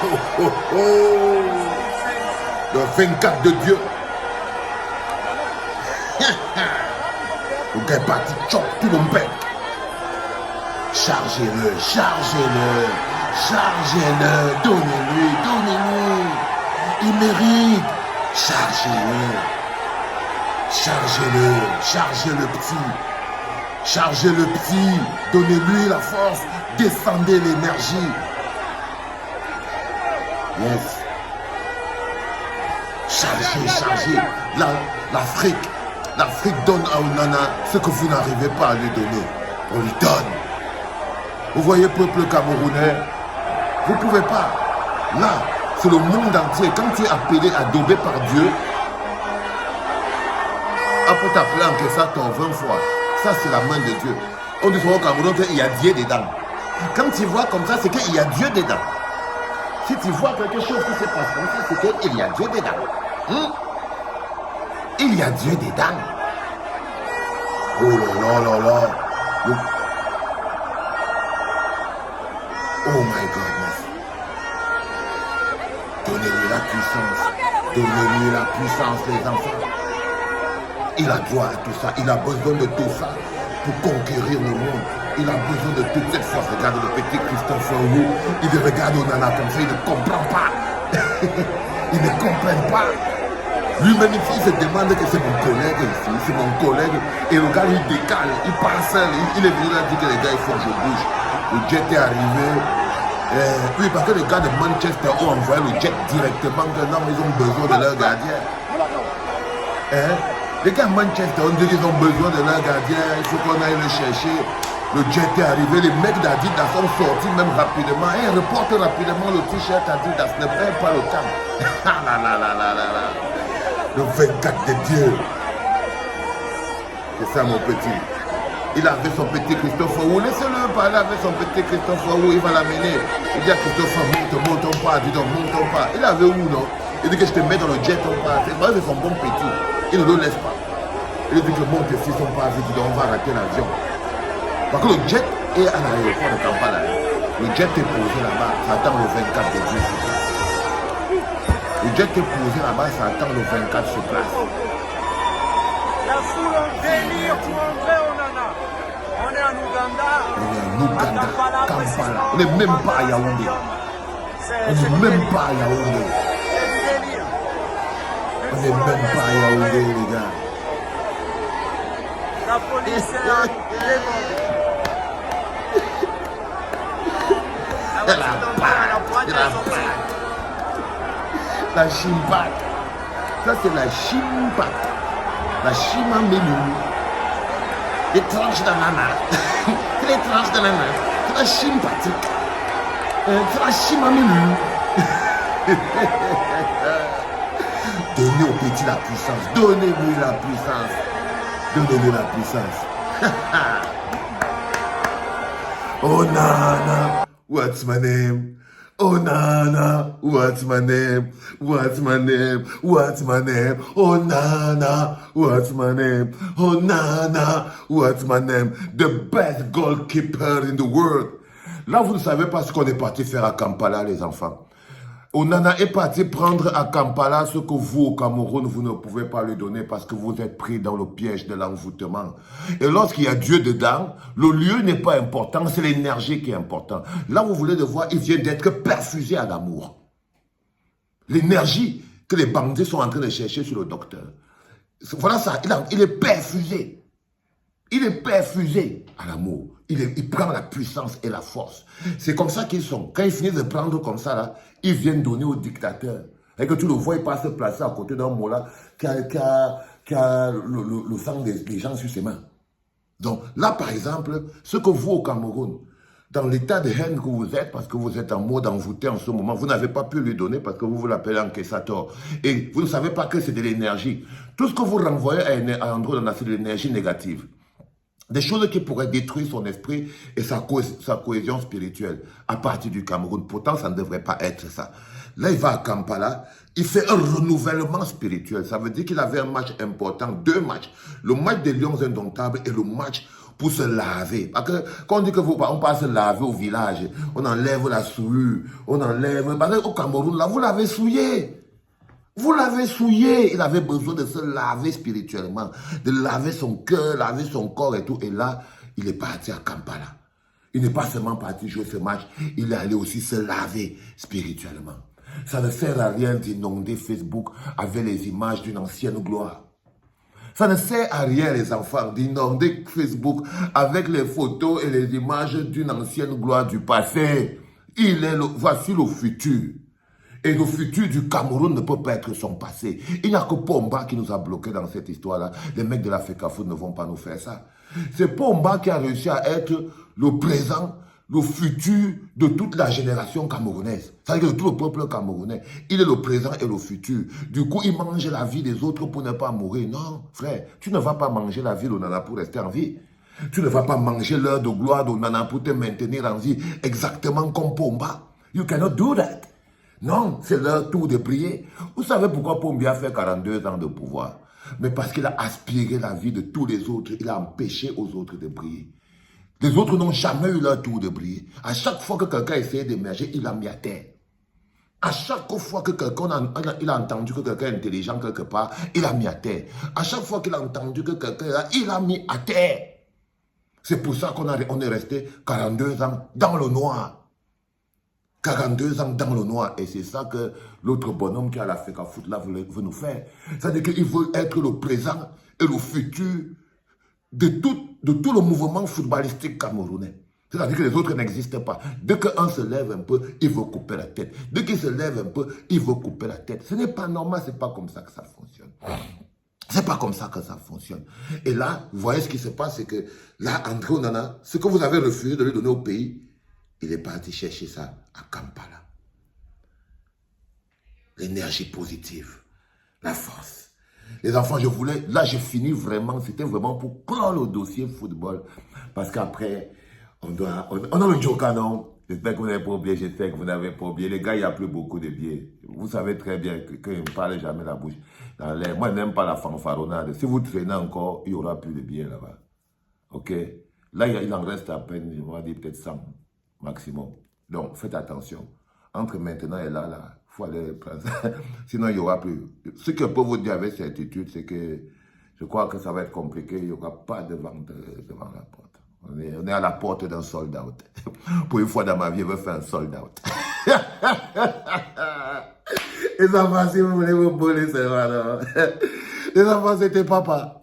Oh, oh, oh. Le 24 de Dieu. Le gars est parti, choc tout mon père. Chargez-le, chargez-le, chargez-le, donnez-lui, donnez-lui. Il mérite. Chargez-le, chargez-le, chargez le petit. Chargez le petit, donnez-lui la force, descendez l'énergie. Yes. Chargez, chargez. L'Afrique donne à Onana ce que vous n'arrivez pas à lui donner. On lui donne. Vous voyez, peuple camerounais, vous ne pouvez pas. Là, c'est le monde entier. Quand tu es appelé, adobé par Dieu, après t'appeler en ça 20 fois, ça c'est la main de Dieu. On dit souvent au Cameroun qu'il y a Dieu dedans. Quand tu vois comme ça, c'est qu'il y a Dieu dedans. Si tu vois quelque chose qui se passe comme ça, c'est qu'il y a Dieu dedans. Il y a Dieu dedans. Oh là là là là. Oh my goodness. Donnez-lui la puissance. Donnez-lui la puissance, les enfants. Il a droit à tout ça. Il a besoin de tout ça pour conquérir le monde. Il a besoin de toute cette force. Regarde le petit Christophe Wu. Il regarde Onana comme ça. Il ne comprend pas. Il ne comprend pas. Lui-même, il se demande que c'est mon collègue ici. C'est mon collègue. Et le gars, il décale. Il part seul. Il est venu là dire que les gars, il faut que je bouge. Le jet est arrivé. Oui, parce que les gars de Manchester ont envoyé le jet directement. Non, ils ont besoin de leur gardien. Les gars de Manchester, on dit qu'ils ont besoin de leur gardien. Il faut qu'on aille le chercher. Le jet est arrivé. Les mecs d'Adidas sont sortis même rapidement. Et reporte rapidement le t-shirt Adidas. Ne perds pas le temps. Ah là là là là là là. Le 24 de Dieu. C'est ça mon petit. Il avait son petit Christophe Wu. Laissez-le parler avec son petit Christophe Wu. Il va l'amener. Il dit à Christophe, montons pas. Dis donc, montons pas. Il avait où, non? Il dit que je te mets dans le jet, on va. C'est vrai, c'est son bon petit. Il ne le laisse pas. Il dit que monte s'ils sont pas vite, on va rater l'avion. Parce que le jet est à l'aéroport de Kampala. Le jet est posé là-bas. Ça attend le 24 de Dieu sur place. Le jet est posé là-bas. Ça attend le 24 sur place. La foule en délire pour André Onana. On est en Ouganda. On est en Ouganda, Kampala. On n'est même pas à Yaoundé. On n'est même pas à Yaoundé. On n'est même pas à Yaoundé, les gars. La police est là. La chimpak. Ça, c'est la chimpak. La chimamelu. Les tranches d'ananas. Les tranches d'ananas. C'est la chimpatique. C'est la chimamelu. Donnez au petit la puissance. Donnez-lui la puissance. Donnez-lui la puissance. Oh Nana, what's my name? Oh Nana, what's my name? What's my name? What's my name? Oh Nana, what's my name? Oh Nana, what's my name? The best goalkeeper in the world. Là, vous ne savez pas ce qu'on est parti faire à Kampala, les enfants. Onana est parti prendre à Kampala ce que vous, au Cameroun, vous ne pouvez pas lui donner parce que vous êtes pris dans le piège de l'envoûtement. Et lorsqu'il y a Dieu dedans, le lieu n'est pas important, c'est l'énergie qui est importante. Là, vous voulez le voir, il vient d'être perfusé à l'amour. L'énergie que les bandits sont en train de chercher sur le docteur. Voilà ça, il est perfusé. Il est perfusé à l'amour. Il prend la puissance et la force. C'est comme ça qu'ils sont. Quand ils finissent de prendre comme ça, là, ils viennent donner au dictateur. Et que tu le vois, il passe se placer à côté d'un mola qui a le sang des gens sur ses mains. Donc là, par exemple, ce que vous au Cameroun, dans l'état de haine que vous êtes, parce que vous êtes en mode envoûté en ce moment, vous n'avez pas pu lui donner parce que vous l'appelez encaissateur. Et vous ne savez pas que c'est de l'énergie. Tout ce que vous renvoyez à André Onana, c'est de l'énergie négative. Des choses qui pourraient détruire son esprit et sa cohésion spirituelle à partir du Cameroun. Pourtant, ça ne devrait pas être ça. Là, il va à Kampala, il fait un renouvellement spirituel. Ça veut dire qu'il avait un match important, 2 matchs. Le match des Lions Indomptables et le match pour se laver. Parce que quand on dit on passe se laver au village, on enlève la souillure, on enlève... Parce qu'au Cameroun, là, vous l'avez souillé. Vous l'avez souillé. Il avait besoin de se laver spirituellement, de laver son cœur, laver son corps et tout. Et là, il est parti à Kampala. Il n'est pas seulement parti jouer ce match, il est allé aussi se laver spirituellement. Ça ne sert à rien d'inonder Facebook avec les images d'une ancienne gloire. Ça ne sert à rien, les enfants, d'inonder Facebook avec les photos et les images d'une ancienne gloire du passé. Voici le futur. Et le futur du Cameroun ne peut pas être son passé. Il n'y a que Pomba qui nous a bloqués dans cette histoire-là. Les mecs de la FECAFOOT ne vont pas nous faire ça. C'est Pomba qui a réussi à être le présent, le futur de toute la génération camerounaise. C'est-à-dire de tout le peuple camerounais. Il est le présent et le futur. Du coup, il mange la vie des autres pour ne pas mourir. Non, frère, tu ne vas pas manger la vie de Nana pour rester en vie. Tu ne vas pas manger l'heure de gloire de Nana pour te maintenir en vie exactement comme Pomba. You cannot do that. Non, c'est leur tour de prier. Vous savez pourquoi Pomba a fait 42 ans de pouvoir? Mais parce qu'il a aspiré la vie de tous les autres. Il a empêché aux autres de briller. Les autres n'ont jamais eu leur tour de briller. À chaque fois que quelqu'un essayait d'émerger, il l'a mis à terre. À chaque fois que quelqu'un a entendu que quelqu'un est intelligent quelque part, il l'a mis à terre. À chaque fois qu'il a entendu que quelqu'un il l'a mis à terre. C'est pour ça qu'on est resté 42 ans dans le noir. 42 ans dans le noir. Et c'est ça que l'autre bonhomme qui a la FECAFOOT là veut nous faire. C'est-à-dire qu'il veut être le présent et le futur de tout le mouvement footballistique camerounais. C'est-à-dire que les autres n'existent pas. Dès qu'un se lève un peu, il veut couper la tête. Dès qu'il se lève un peu, il veut couper la tête. Ce n'est pas normal, ce n'est pas comme ça que ça fonctionne. C'est pas comme ça que ça fonctionne. Et là, vous voyez ce qui se passe, c'est que là, André Onana, ce que vous avez refusé de lui donner au pays, il est parti chercher ça à Kampala. L'énergie positive, la force. Les enfants, là j'ai fini vraiment, c'était vraiment pour clore le dossier football. Parce qu'après, on a le Joker, non? J'espère que vous n'avez pas oublié, j'espère que vous n'avez pas oublié. Les gars, il n'y a plus beaucoup de billets. Vous savez très bien qu'ils ne parlent jamais la bouche dans l'air. Moi, je n'aime pas la fanfaronnade. Si vous traînez encore, il n'y aura plus de billets là-bas. Ok? Là, il en reste à peine, on va dire peut-être 100 maximum. Donc, faites attention. Entre maintenant et là, il faut aller prendre ça. Sinon, il n'y aura plus. Ce que je peux vous dire avec certitude, c'est que je crois que ça va être compliqué. Il n'y aura pas de vente devant la porte. On est à la porte d'un sold out. Pour une fois dans ma vie, je veux faire un sold out. Les enfants, si vous voulez vous voler, c'est vrai. Les enfants, c'était papa.